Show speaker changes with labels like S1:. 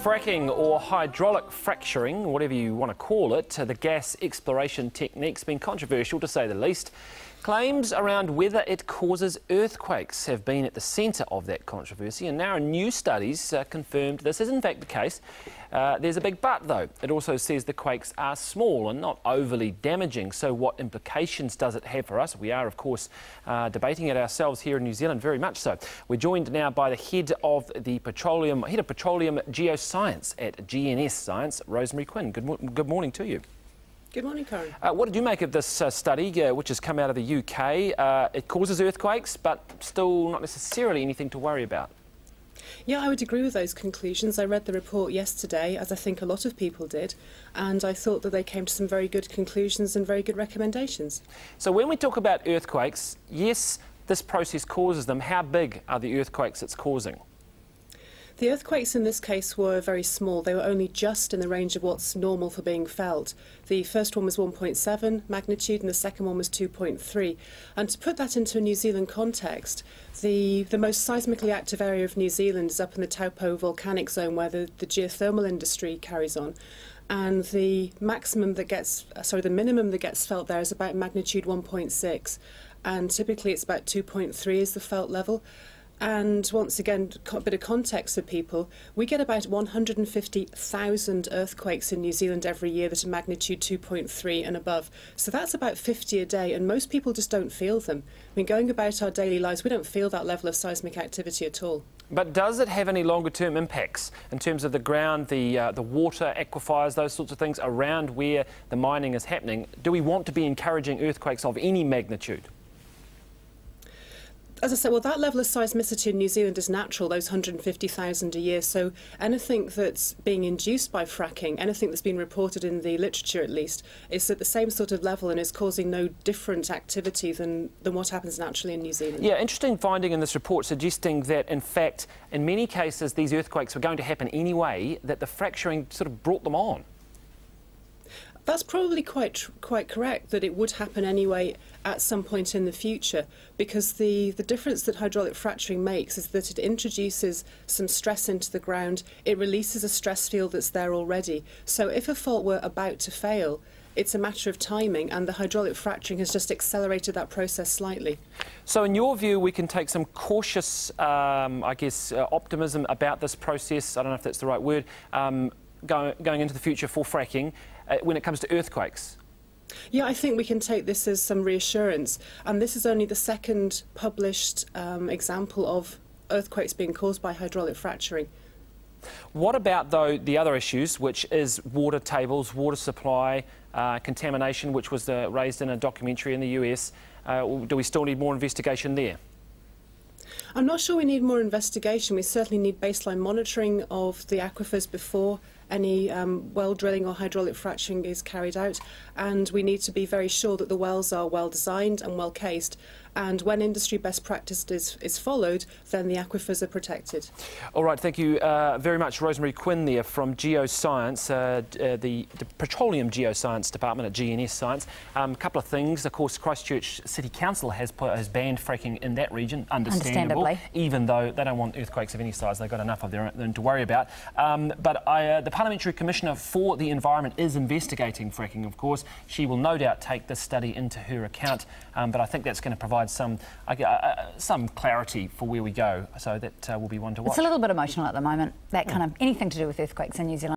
S1: Fracking, or hydraulic fracturing, whatever you want to call it, the gas exploration technique's been controversial to say the least. Claims around whether it causes earthquakes have been at the centre of that controversy, and now new studies confirmed this is in fact the case. There's a big but though. It also says the quakes are small and not overly damaging. So what implications does it have for us? We are of course debating it ourselves here in New Zealand, very much so. We're joined now by the head of Petroleum Geoscience at GNS Science, Rosemary Quinn. Good morning to you.
S2: Good morning, Karen.
S1: What did you make of this study, which has come out of the UK? It causes earthquakes, but still not necessarily anything to worry about.
S2: Yeah, I would agree with those conclusions. I read the report yesterday, as I think a lot of people did, and I thought that they came to some very good conclusions and very good recommendations.
S1: So when we talk about earthquakes, yes, this process causes them. How big are the earthquakes it's causing?
S2: The earthquakes in this case were very small. They were only just in the range of what's normal for being felt. The first one was 1.7 magnitude and the second one was 2.3. And to put that into a New Zealand context, the most seismically active area of New Zealand is up in the Taupo volcanic zone where the geothermal industry carries on. And the minimum that gets felt there is about magnitude 1.6. And typically it's about 2.3 is the felt level. And once again, a bit of context for people, we get about 150,000 earthquakes in New Zealand every year that are magnitude 2.3 and above. So that's about 50 a day, and most people just don't feel them. I mean, going about our daily lives, we don't feel that level of seismic activity at all.
S1: But does it have any longer-term impacts in terms of the ground, the water, aquifers, those sorts of things around where the mining is happening? Do we want to be encouraging earthquakes of any magnitude?
S2: As I said, well, that level of seismicity in New Zealand is natural, those 150,000 a year. So anything that's being induced by fracking, anything that's been reported in the literature at least, is at the same sort of level and is causing no different activity than what happens naturally in New Zealand. Yeah,
S1: interesting finding in this report suggesting that, in fact, in many cases, these earthquakes were going to happen anyway, that the fracturing sort of brought them on.
S2: That's probably quite correct, that it would happen anyway at some point in the future, because the difference that hydraulic fracturing makes is that it introduces some stress into the ground, it releases a stress field that's there already. So if a fault were about to fail, it's a matter of timing, and the hydraulic fracturing has just accelerated that process slightly.
S1: So in your view, we can take some cautious, optimism about this process, I don't know if that's the right word, going into the future for fracking when it comes to earthquakes?
S2: Yeah, I think we can take this as some reassurance, and this is only the second published example of earthquakes being caused by hydraulic fracturing.
S1: What about, though, the other issues, which is water tables, water supply, contamination, which was raised in a documentary in the US? Do we still need more investigation there?
S2: I'm not sure we need more investigation. We certainly need baseline monitoring of the aquifers before any well drilling or hydraulic fracturing is carried out, and we need to be very sure that the wells are well designed and well cased, and when industry best practice is followed, then the aquifers are protected. All
S1: right, thank you very much, Rosemary Quinn there from Geoscience, the Petroleum Geoscience Department at GNS Science. A couple of things, of course, Christchurch City Council has banned fracking in that region, understandably, even though they don't want earthquakes of any size, they've got enough of their own to worry about. But the Parliamentary Commissioner for the Environment is investigating fracking, of course. She will no doubt take this study into her account, but I think that's going to provide some clarity for where we go, so that will be one to watch.
S3: It's a little bit emotional at the moment, that kind of anything to do with earthquakes in New Zealand.